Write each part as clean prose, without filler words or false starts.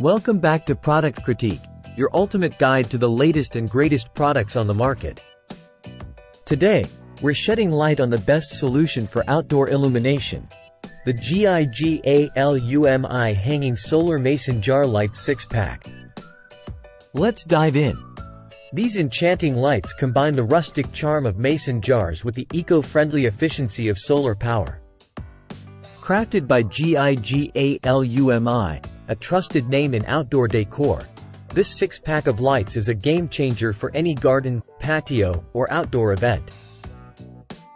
Welcome back to Product Critique, your ultimate guide to the latest and greatest products on the market. Today, we're shedding light on the best solution for outdoor illumination. The Gigalumi Hanging Solar Mason Jar Lights 6-pack. Let's dive in. These enchanting lights combine the rustic charm of mason jars with the eco-friendly efficiency of solar power. Crafted by Gigalumi, a trusted name in outdoor decor, this 6-pack of lights is a game-changer for any garden, patio, or outdoor event.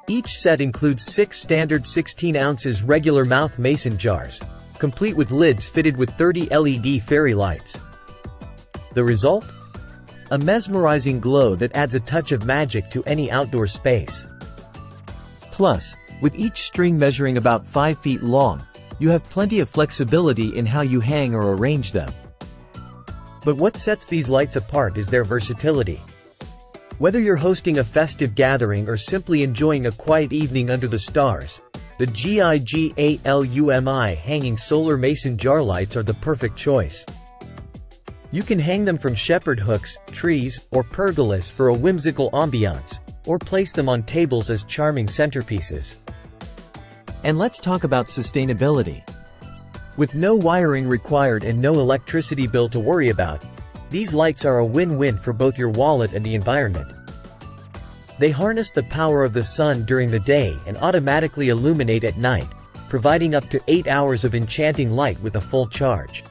Each set includes 6 standard 16 ounces regular mouth mason jars, complete with lids fitted with 30 LED fairy lights. The result? A mesmerizing glow that adds a touch of magic to any outdoor space. Plus, with each string measuring about 5 feet long, you have plenty of flexibility in how you hang or arrange them. But what sets these lights apart is their versatility. Whether you're hosting a festive gathering or simply enjoying a quiet evening under the stars, the Gigalumi Hanging Solar Mason Jar Lights are the perfect choice. You can hang them from shepherd hooks, trees, or pergolas for a whimsical ambiance, or place them on tables as charming centerpieces. And let's talk about sustainability. With no wiring required and no electricity bill to worry about, these lights are a win-win for both your wallet and the environment. They harness the power of the sun during the day and automatically illuminate at night, providing up to 8 hours of enchanting light with a full charge.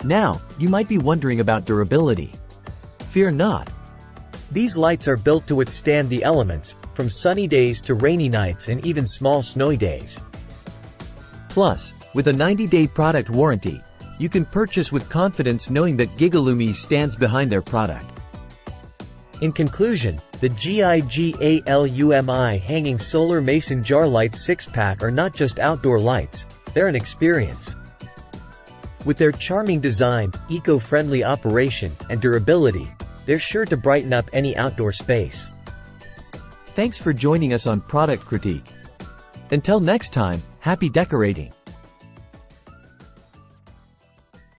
Now, you might be wondering about durability. Fear not. These lights are built to withstand the elements, from sunny days to rainy nights and even small snowy days. Plus, with a 90-day product warranty, you can purchase with confidence knowing that Gigalumi stands behind their product. In conclusion, the Gigalumi Hanging Solar Mason Jar Lights 6-pack are not just outdoor lights, they're an experience. With their charming design, eco-friendly operation, and durability, they're sure to brighten up any outdoor space. Thanks for joining us on Product Critique. Until next time, happy decorating!